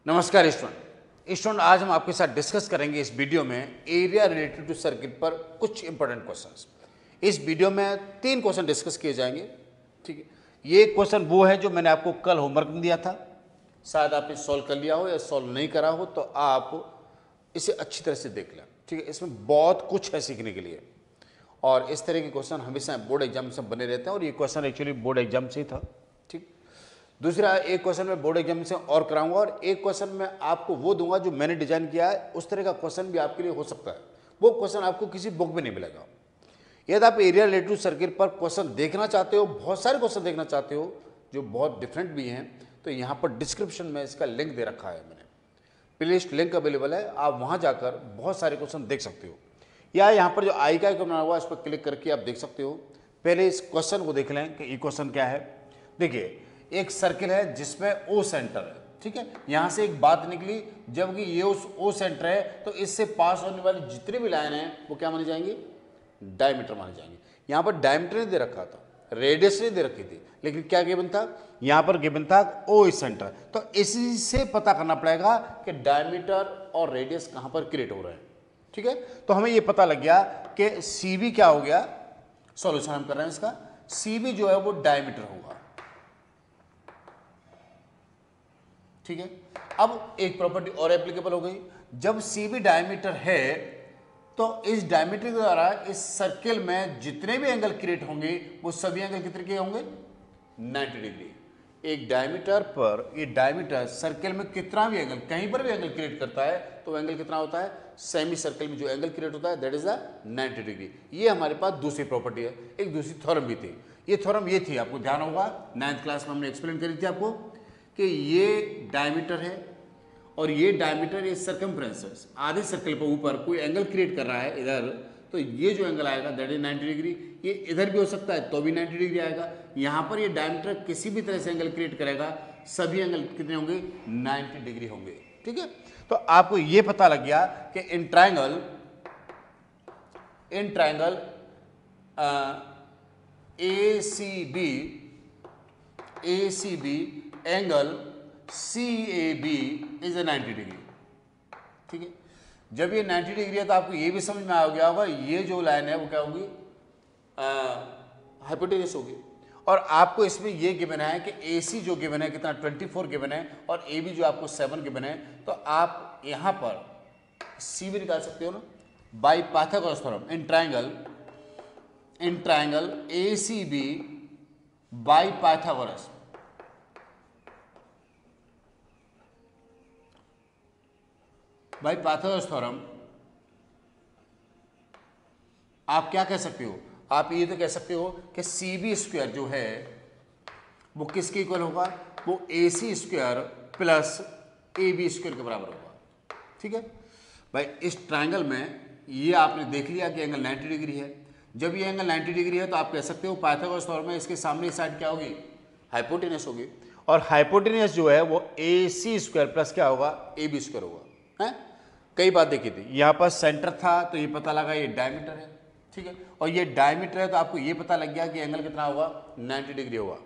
नमस्कार स्टूडेंट, आज हम आपके साथ डिस्कस करेंगे इस वीडियो में एरिया रिलेटेड टू सर्किट पर कुछ इंपॉर्टेंट क्वेश्चंस। इस वीडियो में 3 क्वेश्चन डिस्कस किए जाएंगे। ठीक है, ये क्वेश्चन वो है जो मैंने आपको कल होमवर्क में दिया था, शायद आपने सॉल्व कर लिया हो या सॉल्व नहीं करा हो, तो आप इसे अच्छी तरह से देख लें। ठीक है, इसमें बहुत कुछ है सीखने के लिए और इस तरह के क्वेश्चन हमेशा बोर्ड एग्जाम से बने रहते हैं और ये क्वेश्चन एक्चुअली बोर्ड एग्जाम से ही था। ठीक, दूसरा एक क्वेश्चन मैं बोर्ड एग्जाम से और कराऊंगा और एक क्वेश्चन मैं आपको वो दूंगा जो मैंने डिजाइन किया है, उस तरह का क्वेश्चन भी आपके लिए हो सकता है। वो क्वेश्चन आपको किसी बुक में नहीं मिलेगा। यदि आप एरिया रिलेटेड सर्किट पर क्वेश्चन देखना चाहते हो, बहुत सारे क्वेश्चन देखना चाहते हो जो बहुत डिफरेंट भी हैं, तो यहाँ पर डिस्क्रिप्शन में इसका लिंक दे रखा है मैंने, प्लेलिस्ट लिंक अवेलेबल है, आप वहाँ जाकर बहुत सारे क्वेश्चन देख सकते हो। या यहाँ पर जो आई का बना हुआ है इस पर क्लिक करके आप देख सकते हो। पहले इस क्वेश्चन को देख लें कि ये क्वेश्चन क्या है। देखिए, एक सर्किल है जिसमें ओ सेंटर है। ठीक है, यहां से एक बात निकली, जबकि ये उस ओ सेंटर है तो इससे पास होने वाली जितनी भी लाइन है वो क्या मानी जाएंगी, डायमीटर माने जाएंगे। यहां पर डायमीटर नहीं दे रखा था, रेडियस नहीं दे रखी थी, लेकिन क्या गिवन था, यहां पर गिवन था ओ सेंटर। तो इसी से पता करना पड़ेगा कि डायमीटर और रेडियस कहां पर क्रिएट हो रहे हैं। ठीक है, तो हमें ये पता लग गया कि सीबी क्या हो गया, सॉल्यूशन हम कर रहे हैं इसका, सीबी जो है वो डायमीटर होगा। ठीक है, अब एक प्रॉपर्टी और एप्लीकेबल हो गई, जब सीबी डायमीटर है तो इस डायमीटर के द्वारा इस सर्किल में जितने भी एंगल क्रिएट होंगे वो सभी एंगल कितने के होंगे, 90 डिग्री। एक डायमीटर पर, ये डायमीटर सर्किल में कितना भी एंगल, कहीं पर भी एंगल क्रिएट करता है तो वो एंगल कितना होता है, सेमी सर्किल में जो एंगल क्रिएट होता है दैट इज द 90 डिग्री। ये हमारे पास दूसरी प्रॉपर्टी है। एक दूसरी थ्योरम भी थी, ये थ्योरम ये थी, आपको ध्यान होगा 9th क्लास में हमने एक्सप्लेन करी थी आपको कि ये डायमीटर है और ये डायमीटर, ये सर्कमफ्रेंस है, आधे सर्कल पर ऊपर कोई एंगल क्रिएट कर रहा है इधर, तो ये जो एंगल आएगा दैट इज 90 डिग्री। ये इधर भी हो सकता है तो भी 90 डिग्री आएगा। यहाँ पर ये डायमीटर किसी भी तरह से एंगल क्रिएट करेगा, सभी एंगल कितने होंगे, 90 डिग्री होंगे। ठीक है, तो आपको ये पता लग गया कि in triangle ACB angle CAB is a 90 degree. ठीक है, जब ये 90 डिग्री है तो आपको ये भी समझ में आ गया होगा ये जो लाइन है वो क्या होगी, हाइपोटेन्यूस होगी। और आपको इसमें ये गिवन है कि AC जो गिवन है कितना, 24 गिवन है और AB जो आपको 7 गिवन है, तो आप यहाँ पर CB निकाल सकते हो ना by Pythagoras theorem. In triangle ACB by Pythagoras, by Pythagoras theorem आप क्या कह सकते हो, आप ये तो कह सकते हो कि CB स्क्वायर जो है वो किसके इक्वल होगा, वो AC square plus AB square के बराबर होगा। ठीक है भाई, इस ट्राइंगल में ये आपने देख लिया कि एंगल 90 डिग्री है। जब ये एंगल 90 डिग्री है तो आप कह सकते हो पाइथागोरस थ्योरम में इसके सामने साइड क्या होगी, हाइपोटेन्यूस होगी, और हाइपोटेन्यूस जो है वो AC स्क्वायर प्लस क्या होगा, AB स्क्वायर होगा। है, कई बात देखी थी, यहाँ पर सेंटर था तो ये पता लगा ये डायमीटर है। ठीक है, और ये डायमीटर है तो आपको ये पता लग गया कि एंगल कितना होगा, 90 डिग्री होगा।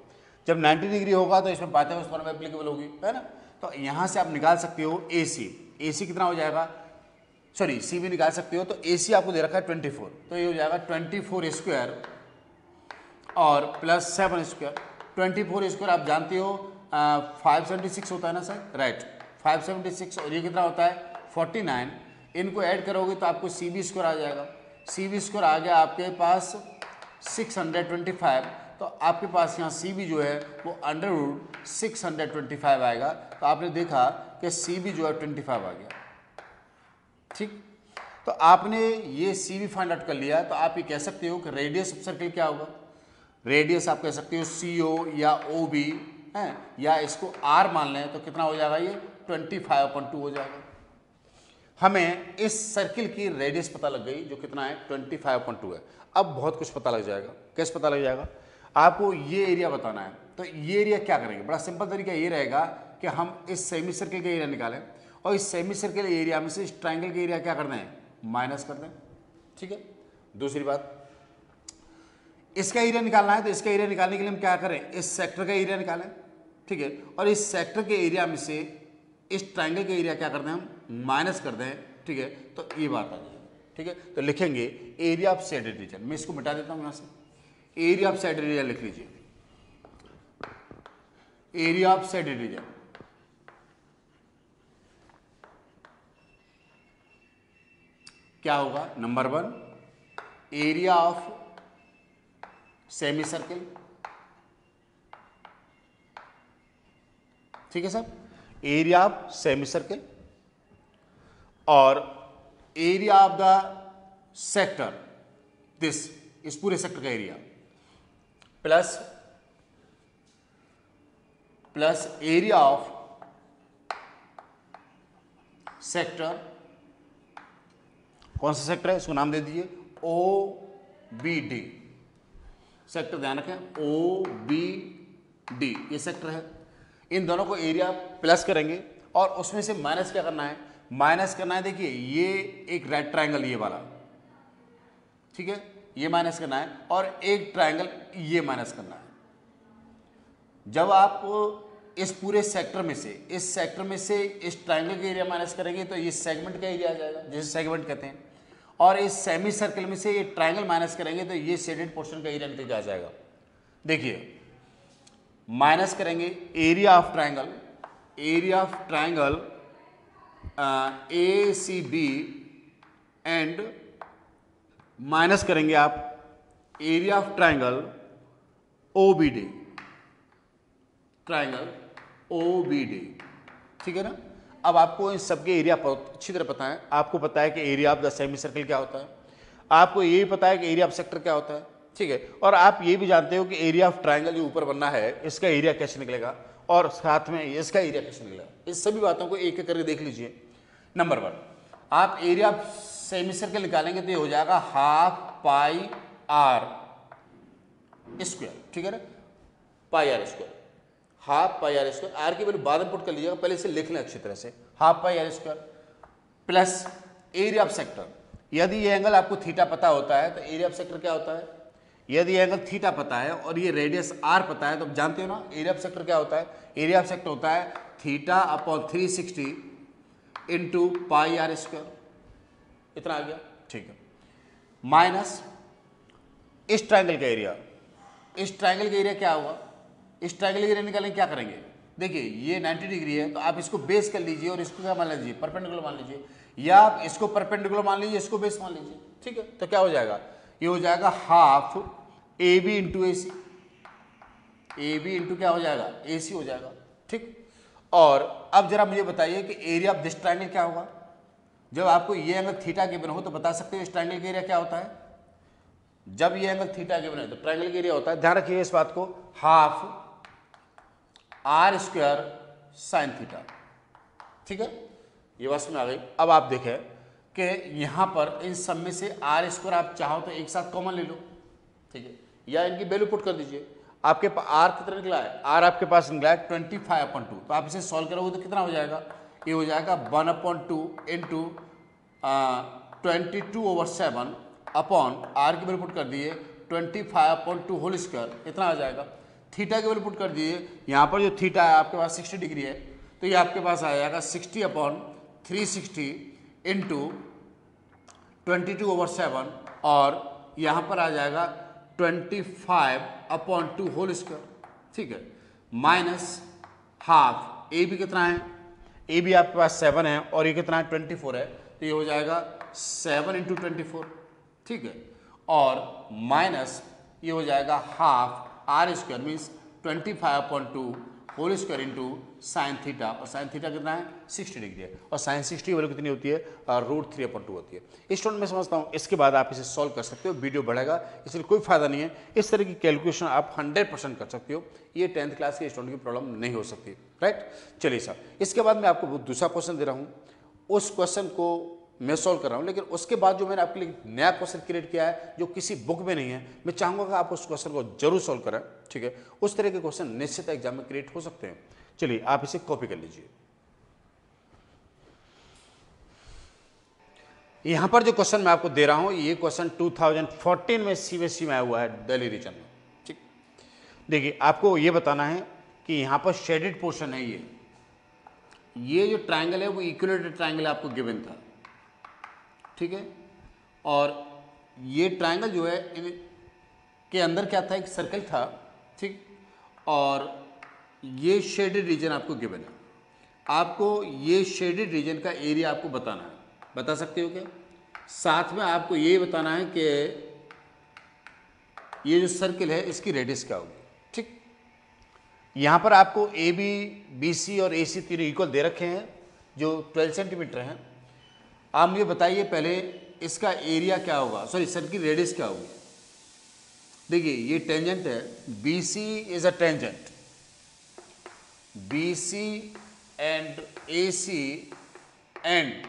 जब 90 डिग्री होगा तो इसमें पाइथागोरस थ्योरम एप्लीकेबल होगी, है ना। तो यहाँ से आप निकाल सकते हो AC कितना हो जाएगा, सॉरी CB निकाल सकते हो, तो AC आपको दे रखा है 24, तो ये हो जाएगा 24 स्क्वायर और प्लस 7 स्क्वायर। 24 स्क्वायर आप जानते हो 576 होता है ना सर, राइट, 576, और ये कितना होता है 49। इनको ऐड करोगे तो आपको CB स्क्वायर आ जाएगा। CB स्क्वायर आ गया आपके पास 625, तो आपके पास यहाँ CB जो है वो अंडर 625 आएगा। तो आपने देखा कि CB जो है 25 आ गया। ठीक, तो आपने ये CB फाइंड आउट कर लिया, तो आप ये कह सकते हो कि रेडियस ऑफ सर्किल क्या होगा, रेडियस आप कह सकते हो CO या OB है, या इसको R मान लें तो कितना हो जाएगा, ये 25/2 हो जाएगा। हमें इस सर्किल की रेडियस पता लग गई जो कितना है, 25/2 है। अब बहुत कुछ पता लग जाएगा। कैसे पता लग जाएगा, आपको ये एरिया बताना है, तो ये एरिया क्या करेंगे, बड़ा सिंपल तरीका ये रहेगा कि हम इस सेमी सर्किल का एरिया निकालें और इस सेमी सर्किल एरिया में से इस ट्राइंगल का एरिया क्या कर दें, माइनस कर दें। ठीक है, दूसरी बात, इसका एरिया निकालना है तो इसका एरिया निकालने के लिए हम क्या करें, इस सेक्टर का एरिया निकालें। ठीक है, और इस सेक्टर के एरिया में से इस ट्राइंगल का एरिया क्या करते हैं हम, माइनस करते हैं, ठीक है, तो ये बात आ जाएगी, ठीक है। तो लिखेंगे एरिया ऑफ शेडेड रीजन, मैं इसको मिटा देता हूं यहां से, एरिया ऑफ शेडेड रीजन लिख लीजिए, एरिया ऑफ शेडेड रीजन, क्या होगा, number 1 area of semi circle, ठीक है sir, area of semi circle, और area of the sector, this, इस पूरे सेक्टर का area, plus area of sector, कौन सा सेक्टर है, इसको नाम दे दीजिए OBD, सेक्टर ध्यान रखें, OBD ये सेक्टर है। इन दोनों को एरिया प्लस करेंगे और उसमें से माइनस क्या करना है, माइनस करना है, देखिए ये एक राइट ट्रायंगल ये वाला, ठीक है, ये माइनस करना है, और एक ट्रायंगल ये माइनस करना है। जब आप इस पूरे सेक्टर में से, इस सेक्टर में से इस ट्रायंगल का एरिया माइनस करेंगे तो ये सेगमेंट का एरिया आ जाएगा, जिसे सेगमेंट कहते हैं, और इस सेमी सर्कल में से ये ट्रायंगल माइनस करेंगे तो ये शेडेड पोर्शन का एरिया निकल आ जाएगा। देखिए माइनस करेंगे area of triangle, area of triangle ACB and minus करेंगे आप area of triangle OBD, triangle OBD, ठीक है ना। अब आपको इन सबके एरिया अच्छी तरह पता है, आपको पता है कि area of the semi circle क्या होता है, आपको ये भी पता है कि एरिया ऑफ सेक्टर क्या होता है, ठीक है, और आप ये भी जानते हो कि एरिया ऑफ ट्रायंगल जो ऊपर बनना है इसका एरिया कैसे निकलेगा और साथ में इसका एरिया कैसे निकलेगा। इस सभी बातों को एक एक करके देख लीजिए। नंबर 1, आप एरिया ऑफ सेमी सर्कल निकालेंगे तो ये हो जाएगा हाफ पाई आर स्क्वायर, ठीक है ना, pi r square, half pi r square, r की वैल्यू बाद में पुट कर लीजिएगा, पहले इसे लिख लें अच्छी तरह से, half pi r square plus area of sector. यदि ये एंगल आपको थीटा पता होता है तो एरिया ऑफ सेक्टर क्या होता है, यदि एंगल थीटा पता है और ये रेडियस आर पता है तो आप जानते हो ना एरिया ऑफ सेक्टर क्या होता है, एरिया ऑफ सेक्टर होता है theta upon 360 into pi r square, इतना आ गया, ठीक है, माइनस इस ट्रायंगल का एरिया, इस ट्रायंगल का एरिया क्या होगा, इस ट्रायंगल का एरिया निकालेंगे, क्या करेंगे, देखिए ये 90 डिग्री है तो आप इसको बेस कर लीजिए और इसको क्या मान लीजिए, परपेंडिकुलर मान लीजिए, या आप इसको परपेंडिकुलर मान लीजिए, इसको बेस मान लीजिए, ठीक है। तो क्या हो जाएगा, ये हो जाएगा half AB into AC, AB into क्या हो जाएगा, AC हो जाएगा, ठीक। और अब जरा मुझे बताइए कि एरिया ऑफ दिस ट्रायंगल क्या होगा। जब आपको ये एंगल थीटा गिवन हो तो बता सकते हो इस ट्रायंगल का एरिया क्या होता है। जब ये एंगल थीटा गिवन है तो ट्रायंगल का एरिया होता है, ध्यान रखिए इस बात को, half r square sine theta, ठीक है, ये बात समझ आ गई। अब आप देखें कि यहाँ पर इन सब में से आर स्क्वायर आप चाहो तो एक साथ कॉमन ले लो, ठीक है, या इनकी वैल्यू पुट कर दीजिए। आपके पास आर कितना निकला है, आर आपके पास निकला है 25/2, तो आप इसे सॉल्व करोगे तो कितना हो जाएगा, ये हो जाएगा 1/2 इंटू 22/7 अपॉन आर की वैल्यू पुट कर दिए 25/2 होल स्क्वायर, इतना आ जाएगा। थीटा की वैल्यू पुट कर दिए, यहाँ पर जो थीटा है आपके पास 60 डिग्री है तो ये आपके पास आ जाएगा 60/360 इंटू 22/7 और यहाँ पर आ जाएगा 25/2 होल स्क्वायर, ठीक है, माइनस हाफ ए बी कितना है, ए बी आपके पास 7 है और ये कितना है 24 है, तो ये हो जाएगा 7 इंटू 24, ठीक है, और माइनस ये हो जाएगा half r square means 25/2 whole square into sine theta, और साइन थीटा कितना है 60 डिग्री है, और साइन 60 वैल्यू कितनी होती है √3/2 होती है। इस स्टूडेंट मैं समझता हूँ इसके बाद आप इसे सॉल्व कर सकते हो, वीडियो बढ़ेगा इसलिए कोई फायदा नहीं है, इस तरह की कैलकुलेशन आप 100% कर सकते हो, ये 10th क्लास के स्टूडेंट की प्रॉब्लम नहीं हो सकती, राइट। चलिए सर, इसके बाद मैं आपको दूसरा क्वेश्चन दे रहा हूँ, उस क्वेश्चन को मैं सॉल्व कर रहा हूँ, लेकिन उसके बाद जो मैंने आपके लिए नया क्वेश्चन क्रिएट किया है जो किसी बुक में नहीं है, मैं चाहूँगा कि आप उस क्वेश्चन को जरूर सॉल्व करें, ठीक है। उस तरह के क्वेश्चन निश्चित एग्जाम में क्रिएट हो सकते हैं। चलिए आप इसे कॉपी कर लीजिए। यहां पर जो क्वेश्चन मैं आपको दे रहा हूं ये क्वेश्चन 2014 में CBSE में आया हुआ है दिल्ली रीजन में, ठीक। देखिए आपको ये बताना है कि यहां पर शेडेड पोर्शन है, ये जो ट्राइंगल है वो इक्विलेटरल ट्राइंगल आपको गिवन था, ठीक है। और ये ट्राइंगल जो है के अंदर क्या था, एक सर्कल था, ठीक। और ये शेडेड रीजन आपको गिवन है। आपको ये शेडेड रीजन का एरिया आपको बताना है, बता सकते हो क्या? साथ में आपको ये बताना है कि ये जो सर्कल है इसकी रेडियस क्या होगी, ठीक। यहाँ पर आपको ए बी, बी सी और ए सी तीनों इक्वल दे रखे हैं जो 12 सेंटीमीटर हैं। आप मुझे बताइए पहले इसका एरिया क्या होगा, सॉरी सर की रेडियस क्या होगी। देखिए ये टेंजेंट है, B C is a tangent, B C and A C and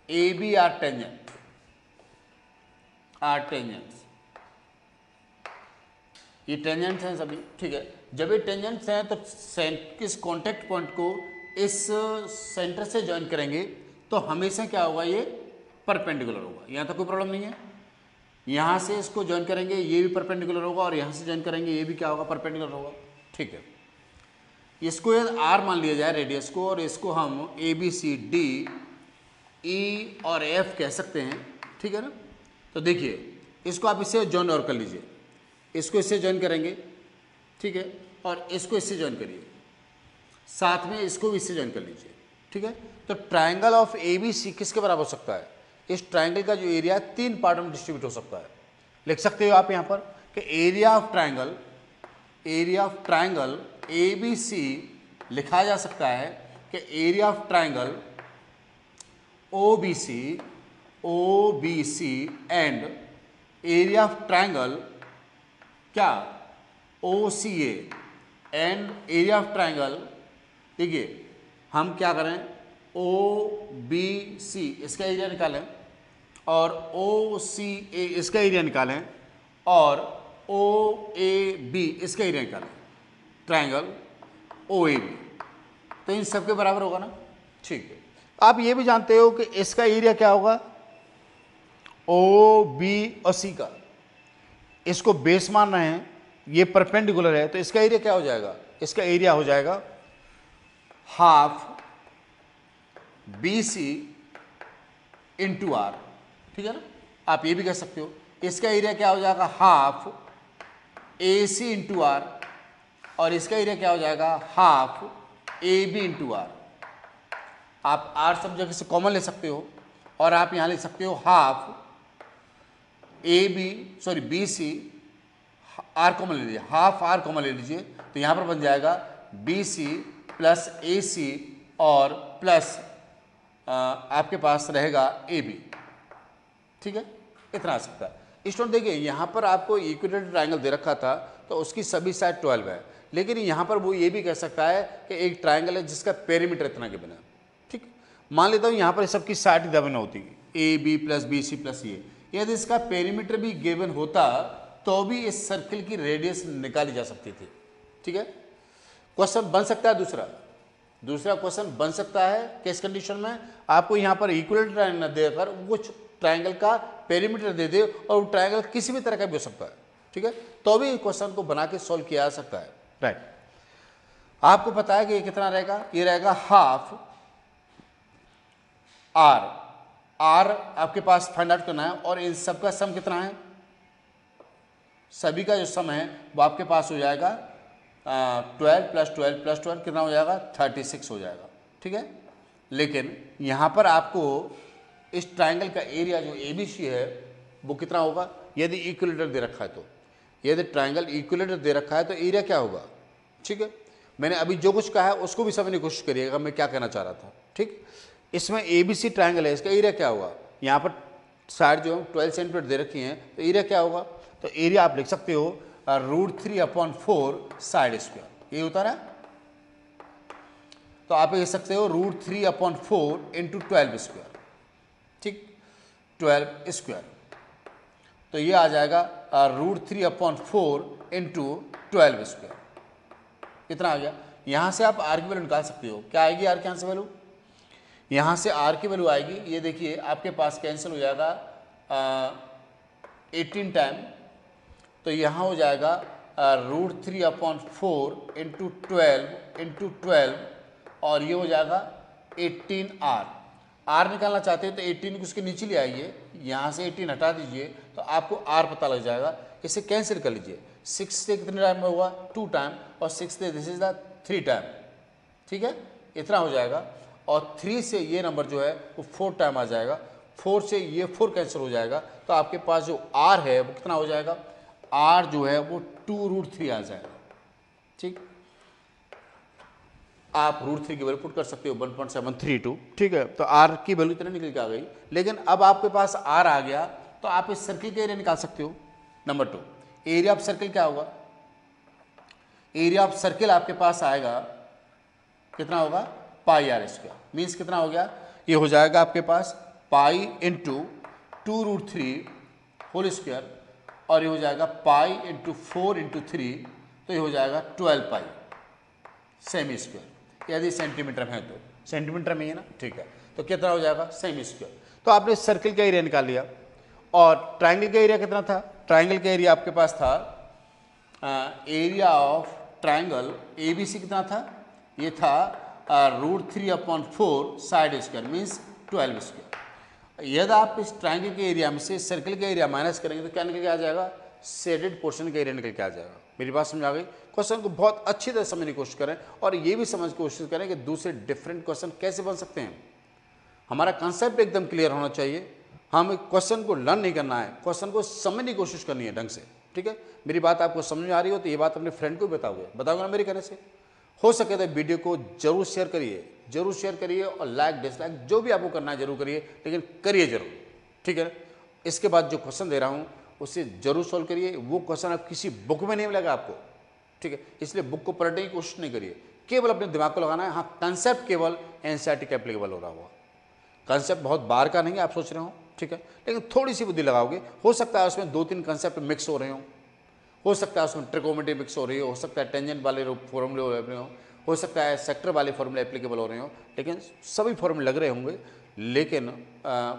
A B are tangent, are tangents, ये टेंजेंट्स हैं सभी, ठीक है। जब ये टेंजेंट्स हैं तो किस कॉन्टेक्ट पॉइंट को इस सेंटर से ज्वाइन करेंगे तो हमेशा क्या होगा, ये परपेंडिकुलर होगा। यहाँ तक कोई प्रॉब्लम नहीं है। यहाँ से इसको ज्वाइन करेंगे ये भी परपेंडिकुलर होगा, और यहाँ से ज्वाइन करेंगे ये भी क्या होगा, परपेंडिकुलर होगा, ठीक है। इसको आर मान लिया जाए रेडियस को, और इसको हम ए बी सी डी ई और एफ कह सकते हैं, ठीक है ना। तो देखिए इसको आप इससे ज्वाइन और कर लीजिए, इसको इससे ज्वाइन करेंगे, ठीक है, और इसको इससे ज्वाइन करिए, साथ में इसको भी इससे ज्वाइन कर लीजिए, ठीक है। तो triangle of A B C किसके बराबर हो सकता है? इस ट्राइंगल का जो एरिया 3 पार्ट में डिस्ट्रीब्यूट हो सकता है। लिख सकते हो आप यहाँ पर कि area of triangle A B C लिखा जा सकता है कि area of triangle O B C and area of triangle क्या, O C A and area of triangle. देखिए हम क्या करें, ओ बी सी इसका एरिया निकालें और ओ सी ए इसका एरिया निकालें और ओ ए बी इसका एरिया निकालें, ट्राइंगल ओ ए बी, तो इन सब के बराबर होगा ना, ठीक है। आप ये भी जानते हो कि इसका एरिया क्या होगा, ओ बी और सी का, इसको बेस मान रहे हैं, ये परपेंडिकुलर है, तो इसका एरिया क्या हो जाएगा, इसका एरिया हो जाएगा half B C into r, ठीक है ना। आप ये भी कह सकते हो इसका एरिया क्या हो जाएगा, half A C into r, और इसका एरिया क्या हो जाएगा, half A B into r. आप आर सब जगह से कॉमन ले सकते हो, और आप यहाँ लिख सकते हो half A B, sorry B C, r common ले लीजिए, हाफ आर कॉमन ले लीजिए, तो यहाँ पर बन जाएगा बी सी प्लस ए सी और प्लस आपके पास रहेगा ए बी, ठीक है। इतना आ सकता है। स्टूडेंट देखिए यहाँ पर आपको इक्विलेटरल ट्राइंगल दे रखा था तो उसकी सभी साइड 12 है, लेकिन यहाँ पर वो ये भी कह सकता है कि एक ट्राइंगल है जिसका पेरीमीटर इतना गिवन है, ठीक। मान लेता हूँ यहाँ पर सबकी साइड गिवन होती है A B plus B C plus ये, यदि इसका पेरीमीटर भी गिवन होता तो भी इस सर्किल की रेडियस निकाली जा सकती थी, ठीक है। क्वेश्चन बन सकता है दूसरा क्वेश्चन बन सकता है किस कंडीशन में, आपको यहाँ पर इक्विलेटरल ट्राइंगल देकर कुछ ट्राइंगल का पेरीमीटर दे दे और ट्राइंगल किसी भी तरह का भी हो सकता है, ठीक है, तो भी क्वेश्चन को बना के सॉल्व किया जा सकता है, राइट। आपको पता है कि ये कितना रहेगा, ये रहेगा हाफ आर आपके पास फाइंड आउट करना है, और इन सब का सम कितना है, सभी का जो सम है वो आपके पास हो जाएगा 12 प्लस 12 प्लस 12 कितना हो जाएगा, 36 हो जाएगा, ठीक है। लेकिन यहाँ पर आपको इस ट्राइंगल का एरिया जो ए बी सी है वो कितना होगा, यदि इक्विलेटर दे रखा है तो, यदि ट्राइंगल इक्विलेटर दे रखा है तो एरिया क्या होगा, ठीक है। मैंने अभी जो कुछ कहा है उसको भी समझने की कोशिश करिएगा मैं क्या कहना चाह रहा था, ठीक। इसमें ए बी सी ट्राइंगल है, इसका एरिया क्या होगा, यहाँ पर साइड जो 12 सेंटीमीटर दे रखी हैं तो एरिया क्या होगा, तो एरिया आप लिख सकते हो √3/4 साइड स्क्वायर, ये होता है। तो आप लिख सकते हो √3/4 इंटू 12 स्क्वायर, ठीक, 12 स्क्वायर, तो ये आ जाएगा √3/4 इंटू 12 स्क्वायर, कितना आ गया। यहाँ से आप आर की वैल्यू निकाल सकते हो, क्या आएगी आर की यहाँ से वैल्यू, यहाँ से आर की वैल्यू आएगी, ये देखिए आपके पास कैंसिल हो जाएगा 18 टाइम, तो यहाँ हो जाएगा √3/4 इंटू 12 और ये हो जाएगा 18R। R निकालना चाहते हैं तो 18 को उसके नीचे ले आइए, यहाँ से 18 हटा दीजिए तो आपको R पता लग जाएगा। इसे कैंसिल कर लीजिए, 6 से कितने टाइम में हुआ 2 टाइम, और 6 से दिस इज द 3 टाइम, ठीक है, इतना हो जाएगा। और 3 से ये नंबर जो है वो 4 टाइम आ जाएगा, 4 से ये 4 कैंसिल हो जाएगा, तो आपके पास जो R है वो कितना हो जाएगा, R जो है वो 2√3 आ जाएगा। ठीक, आप √3 की वैल्यू पुट कर सकते हो 1.732, ठीक है। तो R की वैल्यू इतना निकल के आ गई। लेकिन अब आपके पास R आ गया तो आप इस सर्किल का एरिया निकाल सकते हो। नंबर 2, एरिया ऑफ सर्किल क्या होगा, एरिया ऑफ सर्किल आपके पास आएगा कितना होगा, πr²। मीन्स कितना हो गया, ये हो जाएगा आपके पास पाई इंटू 2√3 होल स्क्वायर, और ये हो जाएगा पाई इंटू 4 इंटू 3, तो ये हो जाएगा 12 पाई सेमी स्क्वायर। यदि सेंटीमीटर में है तो सेंटीमीटर में ही है ना, ठीक है। तो कितना हो जाएगा, सेमी स्क्वायर। तो आपने सर्किल का एरिया निकाल लिया। और ट्राइंगल का एरिया कितना था, ट्राइंगल का एरिया आपके पास था एरिया ऑफ ट्राइंगल ABC कितना था, ये था √3/4 साइड स्क्वायर, मीन्स 12 स्क्वायर। यदि आप इस ट्राइंगल के एरिया में से सर्किल का एरिया माइनस करेंगे तो क्या निकल के आ जाएगा, शेडेड पोर्शन का एरिया निकल के आ जाएगा। मेरी बात समझ आ गई। क्वेश्चन को बहुत अच्छी तरह समझने की कोशिश करें और ये भी समझ की कोशिश करें कि दूसरे डिफरेंट क्वेश्चन कैसे बन सकते हैं। हमारा कंसेप्ट एकदम क्लियर होना चाहिए। हम क्वेश्चन को लर्न नहीं करना है, क्वेश्चन को समझने की कोशिश करनी है ढंग से, ठीक है। मेरी बात आपको समझ में आ रही हो तो ये बात अपने फ्रेंड को भी बताओगे ना मेरे कहने से। हो सके तो वीडियो को जरूर शेयर करिए, और लाइक डिसलाइक जो भी आपको करना है जरूर करिए, लेकिन करिए जरूर, ठीक है। इसके बाद जो क्वेश्चन दे रहा हूँ उसे जरूर सॉल्व करिए। वो क्वेश्चन आप किसी बुक में नहीं मिलेगा आपको, ठीक है। इसलिए बुक को पलटने की कोशिश नहीं करिए, केवल अपने दिमाग को लगाना है। हाँ, कंसेप्ट केवल एनसीईआरटी का एप्लीकेबल हो रहा हुआ, कंसेप्ट बहुत बाहर का नहीं है, आप सोच रहे हो, ठीक है। लेकिन थोड़ी सी बुद्धि लगाओगे, हो सकता है उसमें 2-3 कंसेप्ट मिक्स हो रहे हो सकता है उसमें ट्रिकोमेट्री मिक्स हो रही हो सकता है टेंजेंट वाले फॉर्मूले हो रहे हो सकता है सेक्टर वाले फॉर्मूले एप्लीकेबल हो रहे हो, लेकिन सभी फॉर्मूले लग रहे होंगे, लेकिन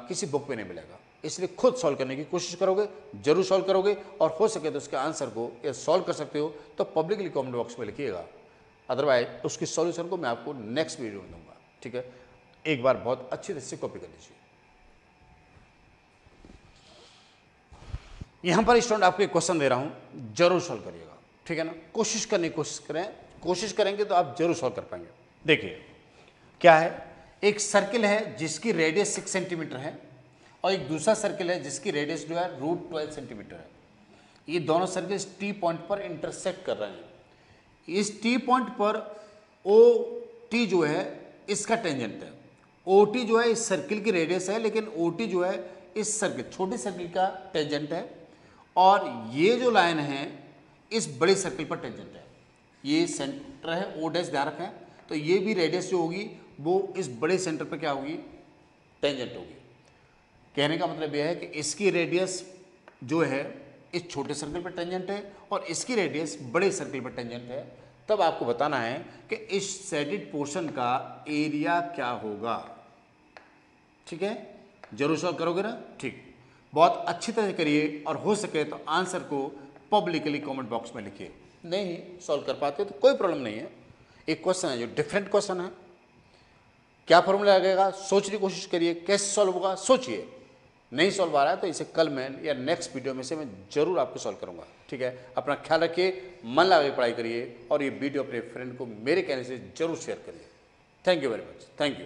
किसी बुक में नहीं मिलेगा। इसलिए खुद सॉल्व करने की कोशिश करोगे, जरूर सॉल्व करोगे, और हो सके तो उसके आंसर को ये सॉल्व कर सकते हो तो पब्लिकली कमेंट बॉक्स में लिखिएगा। अदरवाइज उसकी सॉल्यूशन को मैं आपको नेक्स्ट वीडियो में दूंगा, ठीक है। एक बार बहुत अच्छी तरह से कॉपी कर लीजिए। यहां पर स्टूडेंट आपको एक क्वेश्चन दे रहा हूं, जरूर सॉल्व करिएगा, ठीक है ना। कोशिश करेंगे तो आप जरूर सॉल्व कर पाएंगे। देखिए क्या है, एक सर्किल है जिसकी रेडियस 6 सेंटीमीटर है और एक दूसरा सर्किल है जिसकी रेडियस जो है √12 सेंटीमीटर है। ये दोनों सर्किल इस टी पॉइंट पर इंटरसेक्ट कर रहे हैं। इस टी पॉइंट पर OT जो है इसका टेंजेंट है। OT जो है इस सर्किल की रेडियस है, लेकिन OT जो है इस सर्किल छोटे सर्किल का टेंजेंट है, और ये जो लाइन है इस बड़े सर्किल पर टेंजेंट है। ये सेंटर है O डैश, ध्यान रखें। तो ये भी रेडियस जो होगी वो इस बड़े सेंटर पर क्या होगी, टेंजेंट होगी। कहने का मतलब यह है कि इसकी रेडियस जो है इस छोटे सर्किल पर टेंजेंट है और इसकी रेडियस बड़े सर्किल पर टेंजेंट है। तब आपको बताना है कि इस शेडेड पोर्शन का एरिया क्या होगा, ठीक है। जरूर सॉल्व करोगे ना, ठीक। बहुत अच्छी तरह करिए और हो सके तो आंसर को पब्लिकली कमेंट बॉक्स में लिखिए। नहीं सॉल्व कर पाते तो कोई प्रॉब्लम नहीं है। एक क्वेश्चन है जो डिफरेंट क्वेश्चन है, क्या फॉर्मूला लगेगा सोचने की कोशिश करिए, कैसे सॉल्व होगा सोचिए। नहीं सॉल्व आ रहा है तो इसे कल मैं या नेक्स्ट वीडियो में से मैं जरूर आपको सॉल्व करूंगा, ठीक है। अपना ख्याल रखिए, मन लगा के पढ़ाई करिए और ये वीडियो अपने फ्रेंड को मेरे कहने से जरूर शेयर करिए। Thank you very much, thank you.